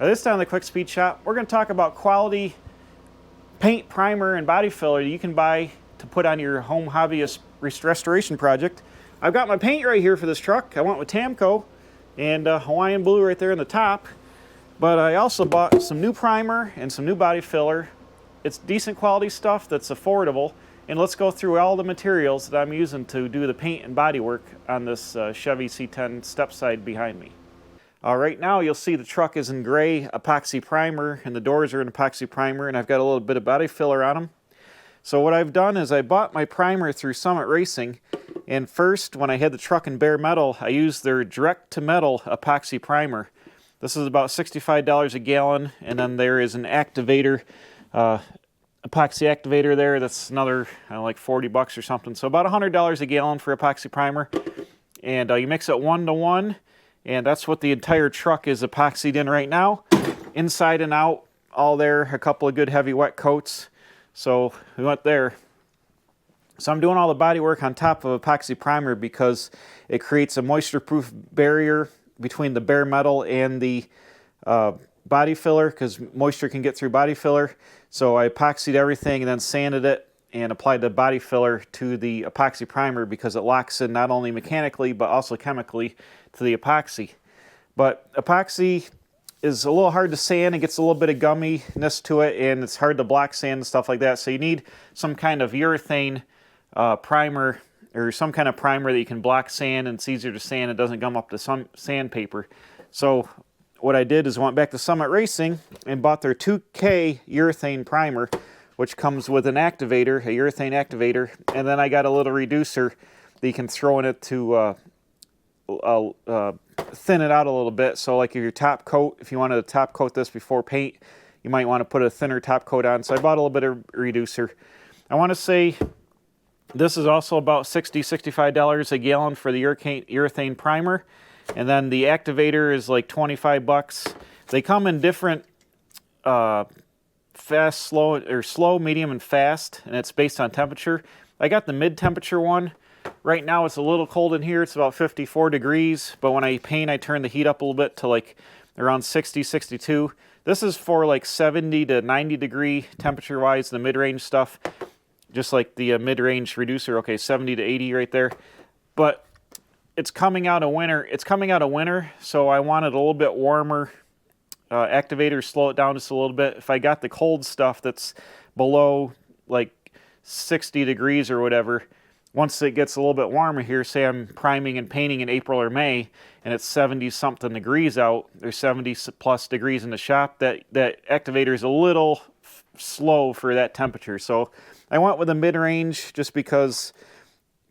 This time in the Quick Speed Shop, we're going to talk about quality paint, primer, and body filler you can buy to put on your home hobbyist restoration project. I've got my paint right here for this truck. I went with Tamco and Hawaiian blue right there in the top. But I also bought some new primer and some new body filler. It's decent quality stuff that's affordable. And let's go through all the materials that I'm using to do the paint and body work on this Chevy C10 stepside behind me. Right now you'll see the truck is in gray epoxy primer and the doors are in epoxy primer, and I've got a little bit of body filler on them. So what I've done is I bought my primer through Summit Racing, and first when I had the truck in bare metal I used their direct to metal epoxy primer. This is about $65 a gallon, and then there is an activator, epoxy activator there. That's another like 40 bucks or something. So about $100 a gallon for epoxy primer, and you mix it 1-to-1. And that's what the entire truck is epoxied in right now. Inside and out, all there, a couple of good heavy wet coats. So we went there. So I'm doing all the body work on top of epoxy primer because it creates a moisture-proof barrier between the bare metal and the body filler, because moisture can get through body filler. So I epoxied everything and then sanded it and applied the body filler to the epoxy primer because it locks in not only mechanically but also chemically to the epoxy. But epoxy is a little hard to sand. It gets a little bit of gumminess to it, and it's hard to block sand and stuff like that. So you need some kind of urethane primer, or some kind of primer that you can block sand and it's easier to sand. It doesn't gum up to some sandpaper. So what I did is went back to Summit Racing and bought their 2K urethane primer, which comes with an activator, a urethane activator, and then I got a little reducer that you can throw in it to thin it out a little bit. So like if your top coat, if you wanted to top coat this before paint, you might want to put a thinner top coat on. So I bought a little bit of reducer. I want to say this is also about $60–65 a gallon for the urethane primer, and then the activator is like 25 bucks. They come in different fast, slow, or slow, medium, and fast, and it's based on temperature. I got the mid-temperature one. Right now it's a little cold in here. It's about 54 degrees, but when I paint I turn the heat up a little bit to like around 60, 62. This is for like 70 to 90 degree temperature wise, the mid-range stuff, just like the mid-range reducer. Okay, 70 to 80 right there. But it's coming out of winter. It's coming out of winter, so I wanted a little bit warmer activator, slow it down just a little bit. If I got the cold stuff that's below like 60 degrees or whatever, once it gets a little bit warmer here, say I'm priming and painting in April or May, and it's 70-something degrees out, there's 70+ degrees in the shop, that activator is a little slow for that temperature. So I went with a mid-range just because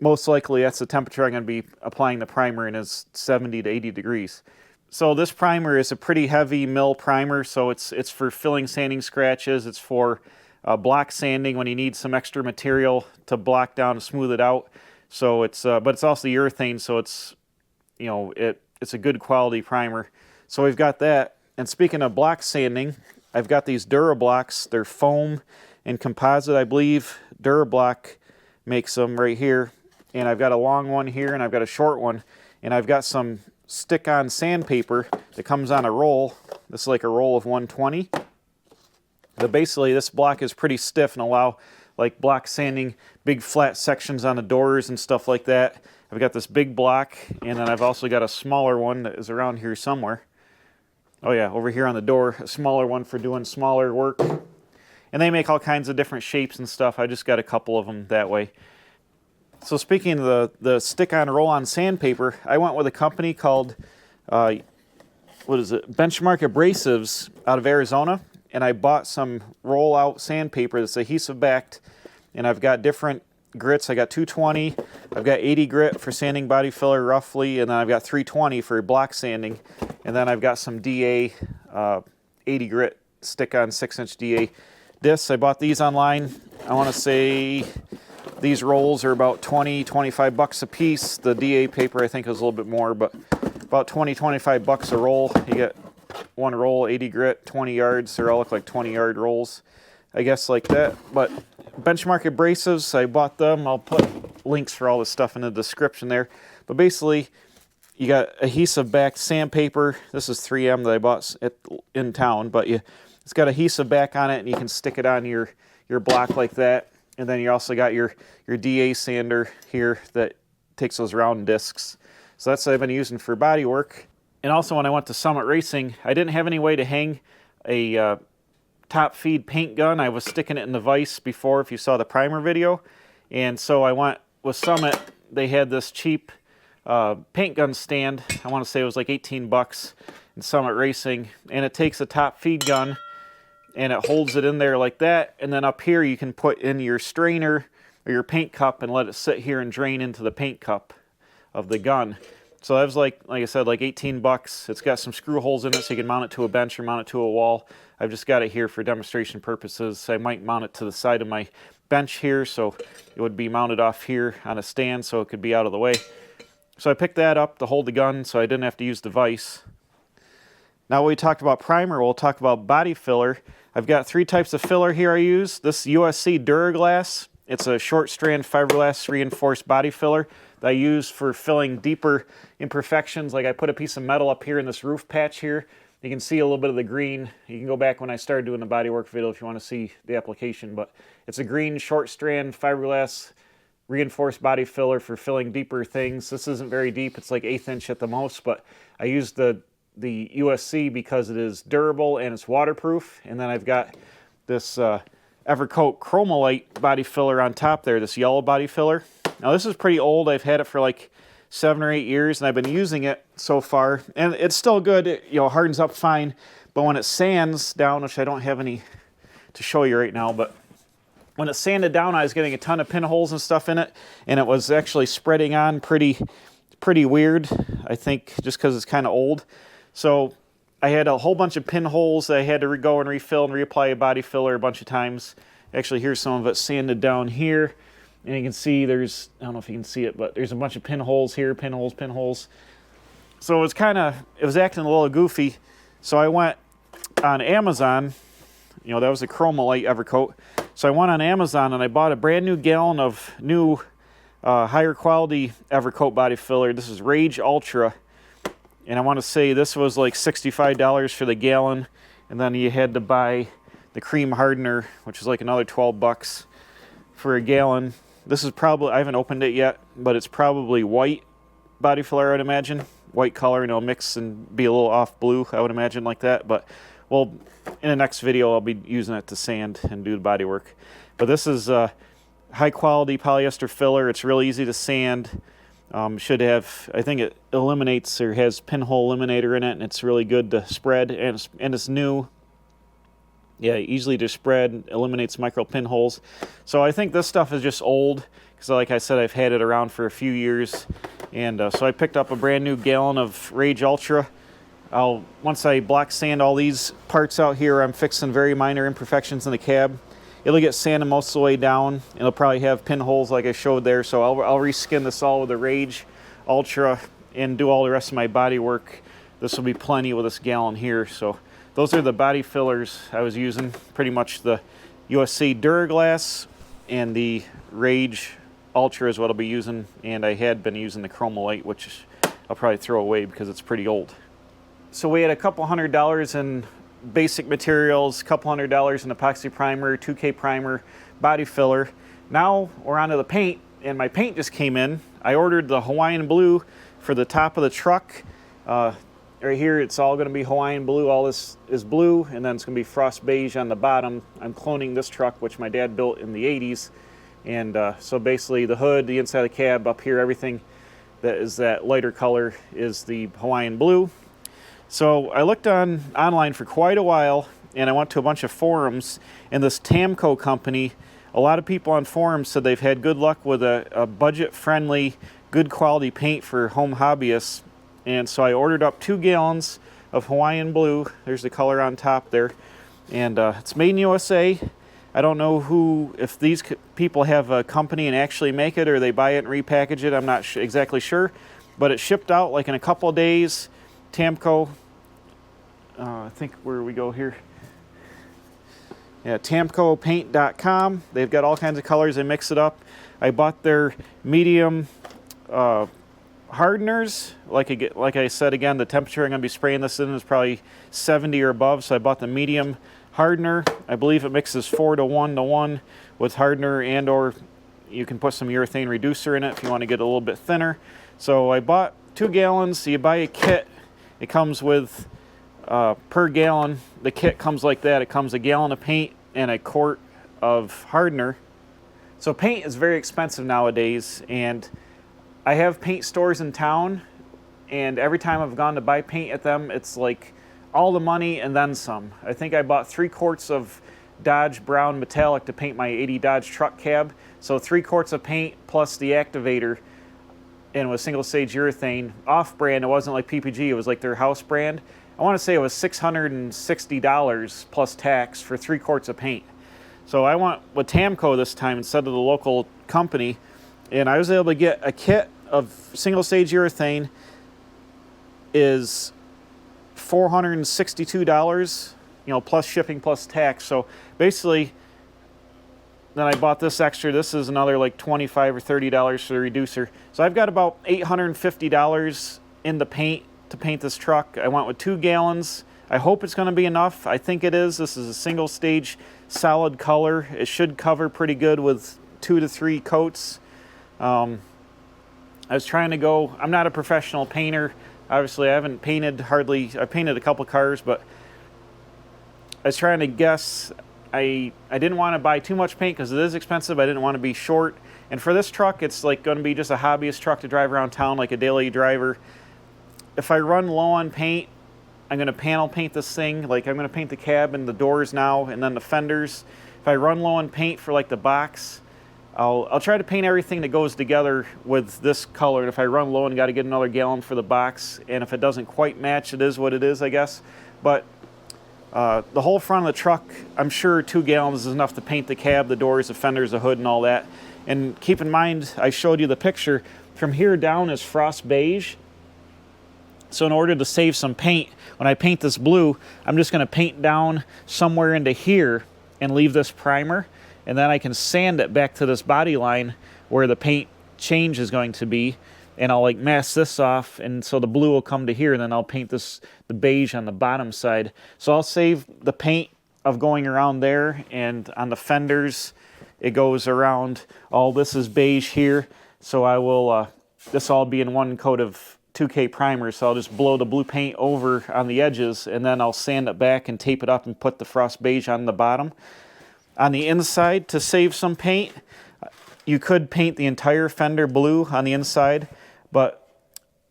most likely that's the temperature I'm going to be applying the primer in, is 70 to 80 degrees. So this primer is a pretty heavy mill primer, so it's for filling sanding scratches, it's for block sanding when you need some extra material to block down and smooth it out. So it's but it's also urethane, so it's, you know, it's a good quality primer. So we've got that. And speaking of block sanding, I've got these DuraBlocks. They're foam and composite, I believe. DuraBlock makes them right here, and I've got a long one here and I've got a short one, and I've got some stick-on sandpaper that comes on a roll. This is like a roll of 120. But basically this block is pretty stiff and allow like block sanding big flat sections on the doors and stuff like that. I've got this big block, and then I've also got a smaller one that is around here somewhere. Oh yeah, over here on the door, a smaller one for doing smaller work. And they make all kinds of different shapes and stuff. I just got a couple of them that way. So speaking of the stick-on roll-on sandpaper, I went with a company called, Benchmark Abrasives out of Arizona. And I bought some roll-out sandpaper that's adhesive-backed, and I've got different grits. I got 220, I've got 80 grit for sanding body filler roughly, and then I've got 320 for block sanding, and then I've got some DA 80 grit stick-on 6-inch DA discs. I bought these online. I want to say these rolls are about 20–25 bucks a piece. The DA paper I think is a little bit more, but about 20–25 bucks a roll. You get one roll, 80 grit, 20 yards. They all look like 20-yard rolls, I guess, like that. But Benchmark Abrasives, I bought them. I'll put links for all this stuff in the description there. But basically, you got adhesive back sandpaper. This is 3M that I bought in town, but it's got adhesive back on it, and you can stick it on your block like that. And then you also got your DA sander here that takes those round discs. So that's what I've been using for body work. And also when I went to Summit Racing, I didn't have any way to hang a top feed paint gun. I was sticking it in the vise before, if you saw the primer video. And so I went with Summit. They had this cheap paint gun stand. I want to say it was like 18 bucks in Summit Racing. And it takes a top feed gun and it holds it in there like that. And then up here you can put in your strainer or your paint cup and let it sit here and drain into the paint cup of the gun. So that was like I said, like 18 bucks. It's got some screw holes in it so you can mount it to a bench or mount it to a wall. I've just got it here for demonstration purposes. I might mount it to the side of my bench here, so it would be mounted off here on a stand so it could be out of the way. So I picked that up to hold the gun so I didn't have to use the vise. Now we talked about primer, we'll talk about body filler. I've got 3 types of filler here I use. This USC Duraglass. It's a short strand fiberglass reinforced body filler that I use for filling deeper imperfections. Like I put a piece of metal up here in this roof patch here. You can see a little bit of the green. You can go back when I started doing the bodywork video if you want to see the application. But it's a green short strand fiberglass reinforced body filler for filling deeper things. This isn't very deep. It's like 1/8 inch at the most. But I use the USC because it is durable and it's waterproof. And then I've got this Evercoat Chromolite body filler on top there, this yellow body filler. Now this is pretty old. I've had it for like 7 or 8 years and I've been using it so far. And it's still good. It, hardens up fine. But when it sands down, which I don't have any to show you right now, but when it sanded down, I was getting a ton of pinholes and stuff in it. And it was actually spreading on pretty weird, I think, just because it's kind of old. So I had a whole bunch of pinholes that I had to go and refill and reapply a body filler a bunch of times. Actually, here's some of it sanded down here. And you can see there's, I don't know if you can see it, but there's a bunch of pinholes here, pinholes. So it was acting a little goofy. So I went on Amazon, that was a Chromolite Evercoat. So I went on Amazon and I bought a brand new gallon of new higher quality Evercoat body filler. This is Rage Ultra. And I want to say this was like $65 for the gallon. And then you had to buy the cream hardener, which is like another 12 bucks for a gallon. This is probably, I haven't opened it yet, but it's probably white body filler, I would imagine. White color, mix and be a little off blue, I would imagine, like that. But, well, in the next video, I'll be using it to sand and do the body work. But this is high quality polyester filler. It's really easy to sand. Should have, I think it eliminates or has pinhole eliminator in it, and it's really good to spread, and it's new. Yeah, easily to spread, eliminates micro pinholes. So I think this stuff is just old, because like I said, I've had it around for a few years. And so I picked up a brand new gallon of Rage Ultra. Once I block sand all these parts out here, I'm fixing very minor imperfections in the cab. It'll get sanded most of the way down. It'll probably have pinholes like I showed there, so I'll reskin this all with the Rage Ultra and do all the rest of my body work. This will be plenty with this gallon here. So those are the body fillers I was using. Pretty much the USC Duraglass and the Rage Ultra is what I'll be using. And I had been using the Chromolite, which I'll probably throw away because it's pretty old. So we had a couple $100 in basic materials, couple $100 in epoxy primer, 2K primer, body filler. Now we're onto the paint, and my paint just came in. I ordered the Hawaiian blue for the top of the truck. Right here, it's all going to be Hawaiian blue. All this is blue, and then it's going to be frost beige on the bottom. I'm cloning this truck, which my dad built in the 80s. And so basically the hood, the inside of the cab, up here, everything that is that lighter color is the Hawaiian blue. So I looked online for quite a while, and I went to a bunch of forums, and this Tamco company, a lot of people on forums said they've had good luck with a budget-friendly, good quality paint for home hobbyists. And so I ordered up 2 gallons of Hawaiian blue. There's the color on top there. And it's made in USA. I don't know if these people have a company and actually make it, or they buy it and repackage it. I'm not exactly sure. But it shipped out like in a couple of days. Tamco, I think where we go here. Yeah, TamcoPaint.com. They've got all kinds of colors. They mix it up. I bought their medium hardeners, like I said again, the temperature I'm going to be spraying this in is probably 70 or above, so I bought the medium hardener. I believe it mixes 4 to 1 to 1 with hardener, and or you can put some urethane reducer in it if you want to get a little bit thinner. So I bought 2 gallons. So you buy a kit. It comes with, per gallon, the kit comes like that. It comes a gallon of paint and a quart of hardener. So paint is very expensive nowadays, and I have paint stores in town, and every time I've gone to buy paint at them, it's like all the money and then some. I think I bought 3 quarts of Dodge Brown Metallic to paint my 80 Dodge truck cab. So 3 quarts of paint plus the activator, and with single stage urethane, off brand. It wasn't like PPG, it was like their house brand. I want to say it was $660 plus tax for 3 quarts of paint. So I went with Tamco this time instead of the local company, and I was able to get a kit of single stage urethane is $462, you know, plus shipping plus tax. So basically, then I bought this extra. This is another like $25 or $30 for the reducer. So I've got about $850 in the paint to paint this truck. I went with 2 gallons. I hope it's going to be enough. I think it is. This is a single stage solid color. It should cover pretty good with 2 to 3 coats. I was trying to go, I'm not a professional painter. Obviously, I haven't painted hardly, I painted a couple cars, but I was trying to guess. I didn't want to buy too much paint because it is expensive. I didn't want to be short. And for this truck, it's like going to be just a hobbyist truck to drive around town like a daily driver. If I run low on paint, I'm going to panel paint this thing. Like I'm going to paint the cab and the doors now, and then the fenders. If I run low on paint for like the box, I'll try to paint everything that goes together with this color. And if I run low and got to get another gallon for the box, and if it doesn't quite match, it is what it is, I guess. But the whole front of the truck, I'm sure 2 gallons is enough to paint the cab, the doors, the fenders, the hood, and all that. And keep in mind, I showed you the picture. From here down is frost beige. So in order to save some paint, when I paint this blue, I'm just going to paint down somewhere into here and leave this primer. And then I can sand it back to this body line where the paint change is going to be. And I'll like mask this off, and so the blue will come to here, and then I'll paint the beige on the bottom side. So I'll save the paint of going around there, and on the fenders, it goes around. All this is beige here, so I will, this all be in one coat of 2K primer, so I'll just blow the blue paint over on the edges, and then I'll sand it back and tape it up and put the frost beige on the bottom. On the inside, to save some paint, you could paint the entire fender blue on the inside, but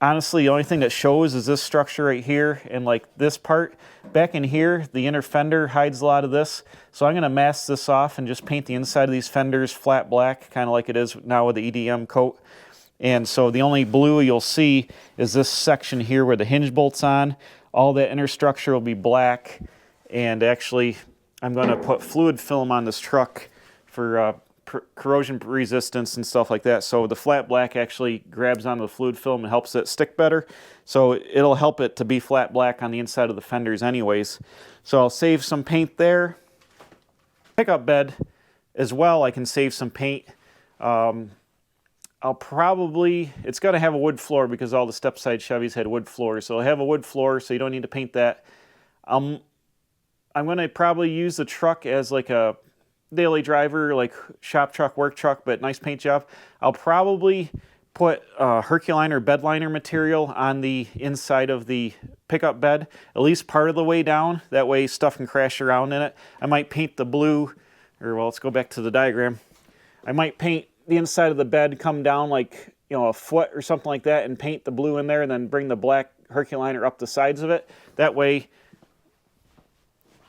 honestly, the only thing that shows is this structure right here and like this part. Back in here, the inner fender hides a lot of this, so I'm going to mask this off and just paint the inside of these fenders flat black, kind of like it is now with the EDM coat. And so the only blue you'll see is this section here where the hinge bolt's on. All that inner structure will be black, and actually I'm going to put fluid film on this truck for corrosion resistance and stuff like that. So the flat black actually grabs onto the fluid film and helps it stick better. So it'll help it to be flat black on the inside of the fenders anyways. So I'll save some paint there. Pickup bed as well, I can save some paint. I'll probably, it's going to have a wood floor because all the stepside Chevys had wood floors. So I'll have a wood floor, so you don't need to paint that. I'm going to probably use the truck as like a daily driver, like shop truck, work truck, but nice paint job. I'll probably put Herculiner bed liner material on the inside of the pickup bed, at least part of the way down. That way stuff can crash around in it. I might paint the blue, or well, let's go back to the diagram. I might paint the inside of the bed, come down like, you know, a foot or something like that, and paint the blue in there, and then bring the black Herculiner up the sides of it. That way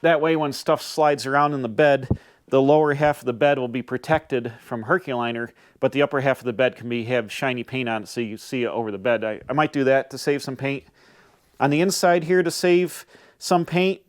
when stuff slides around in the bed, the lower half of the bed will be protected from Herculiner, but the upper half of the bed can have shiny paint on it so you see it over the bed. I might do that to save some paint. On the inside here to save some paint,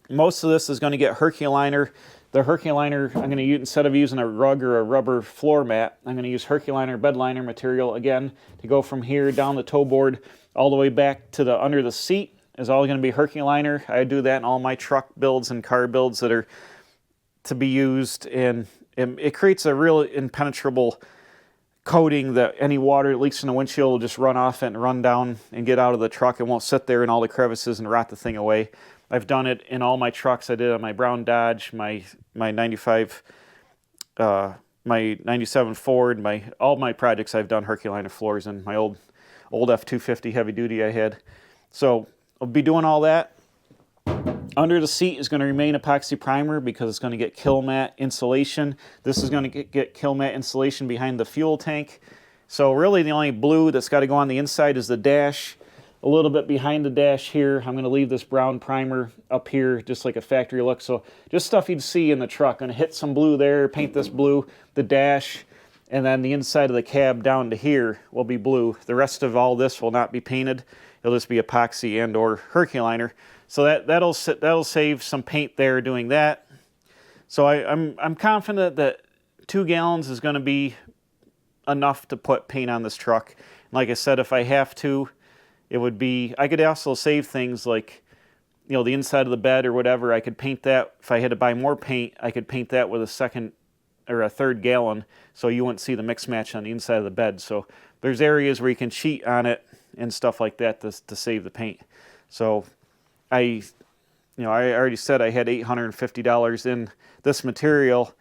most of this is going to get Herculiner. The Herculiner, I'm going to use, instead of using a rug or a rubber floor mat, I'm going to use Herculiner bed liner material again to go from here down the toe board all the way back to the under the seat is all going to be Herculiner. I do that in all my truck builds and car builds that are to be used, and it creates a real impenetrable coating that any water that leaks in the windshield will just run off it and run down and get out of the truck. It won't sit there in all the crevices and rot the thing away. I've done it in all my trucks. I did it on my brown Dodge, my 95, my 97 Ford, all my projects I've done Herculiner floors in, my old F-250 heavy duty I had. So I'll be doing all that. Under the seat is going to remain epoxy primer because it's going to get kill mat insulation. This is going to get kill mat insulation behind the fuel tank. So really the only blue that's got to go on the inside is the dash. A little bit behind the dash here, I'm going to leave this brown primer up here, just like a factory look. So just stuff you'd see in the truck. I'm going to hit some blue there, paint this blue, the dash, and then the inside of the cab down to here will be blue. The rest of all this will not be painted. It'll just be epoxy and or Herculiner. So that'll save some paint there doing that. So I'm confident that 2 gallons is going to be enough to put paint on this truck. Like I said, if I have to, it would be, I could also save things like, you know, the inside of the bed or whatever. I could paint that. If I had to buy more paint, I could paint that with a second or a third gallon, so you wouldn't see the mix match on the inside of the bed. So there's areas where you can cheat on it and stuff like that to save the paint. So I already said I had $850 in this material.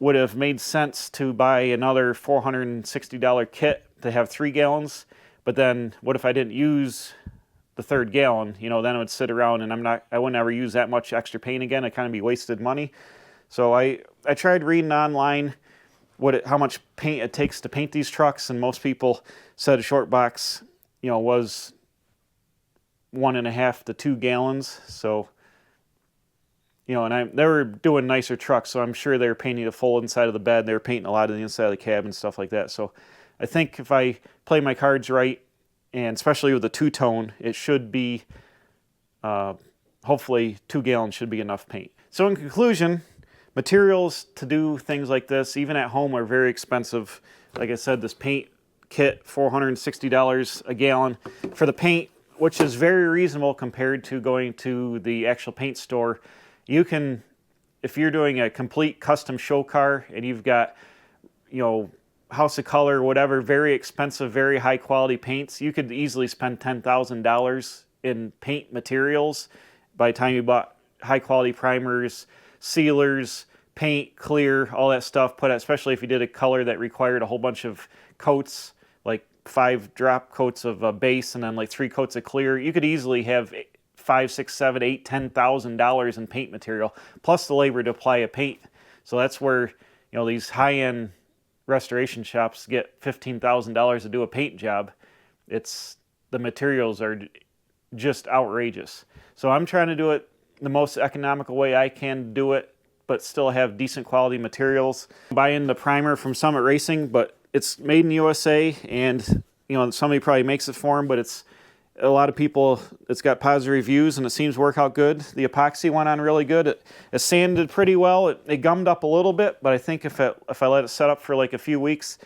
Would have made sense to buy another $460 kit to have 3 gallons. But then what if I didn't use the third gallon? You know, then it would sit around and I wouldn't ever use that much extra paint again. It'd kind of be wasted money. So I tried reading online how much paint it takes to paint these trucks, and most people said a short box, you know, was 1.5 to 2 gallons. So, you know, and they were doing nicer trucks, so I'm sure they were painting the full inside of the bed. They were painting a lot of the inside of the cab and stuff like that. So I think if I play my cards right, and especially with the two-tone, it should be, hopefully 2 gallons should be enough paint. So in conclusion, materials to do things like this, even at home, are very expensive. Like I said, this paint kit, $460 a gallon for the paint, which is very reasonable compared to going to the actual paint store. You can, if you're doing a complete custom show car and you've got, you know, House of Color, whatever, very expensive, very high quality paints, you could easily spend $10,000 in paint materials by the time you bought high quality primers, sealers, paint, clear, all that stuff, especially if you did a color that required a whole bunch of coats, like 5 drop coats of base and then like 3 coats of clear. You could easily have $5,000, $6,000, $7,000, $8,000, $10,000 in paint material, plus the labor to apply a paint. So that's where, you know, these high-end restoration shops get $15,000 to do a paint job. The materials are just outrageous. So I'm trying to do it the most economical way I can do it, but still have decent quality materials. Buying the primer from Summit Racing, but it's made in the USA, and you know, somebody probably makes it for them, but it's a lot of people, it's got positive reviews and it seems to work out good. The epoxy went on really good. It sanded pretty well. It gummed up a little bit, but I think if I let it set up for like a few weeks,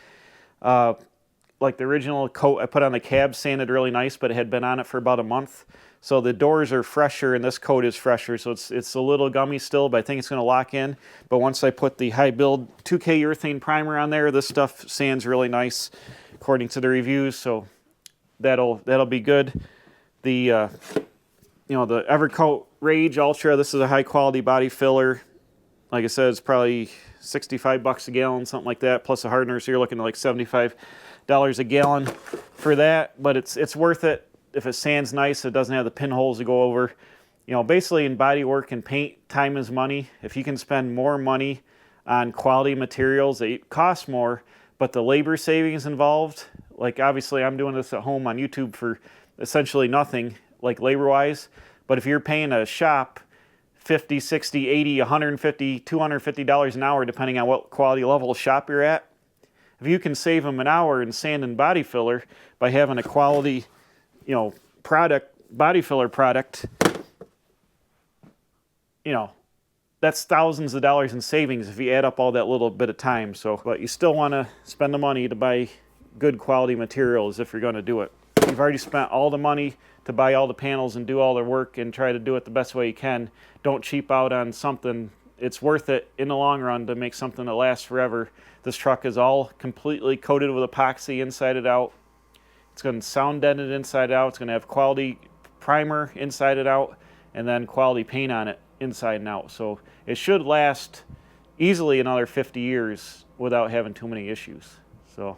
like the original coat I put on the cab sanded really nice, but it had been on it for about a month. So the doors are fresher and this coat is fresher, so it's a little gummy still, but I think it's going to lock in. But once I put the high build 2K urethane primer on there, this stuff sands really nice according to the reviews, so that'll be good. The the Evercoat Rage Ultra, this is a high quality body filler. Like I said, it's probably $65 a gallon, something like that, plus a hardener, so you're looking at like $75 a gallon for that, but it's worth it. If it sands nice, it doesn't have the pinholes to go over. You know, basically in body work and paint, time is money. If you can spend more money on quality materials, they cost more, but the labor savings involved, like obviously I'm doing this at home on YouTube for essentially nothing, like labor-wise, but if you're paying a shop $50, $60, $80, $150, $250 an hour, depending on what quality level of shop you're at, if you can save them an hour in sand and body filler by having a quality, you know, body filler product, you know, that's thousands of dollars in savings if you add up all that little bit of time. So, but you still want to spend the money to buy good quality materials if you're going to do it. You've already spent all the money to buy all the panels and do all the work and try to do it the best way you can. Don't cheap out on something it's worth it in the long run to make something that lasts forever. This truck is all completely coated with epoxy inside and out. It's going to sound dented inside out. It's going to have quality primer inside and out, and then quality paint on it inside and out. So it should last easily another 50 years without having too many issues. So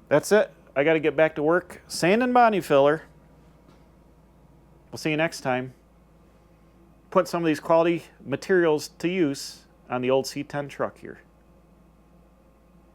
that's it. I got to get back to work. Sand and body filler. We'll see you next time. Put some of these quality materials to use on the old C10 truck here.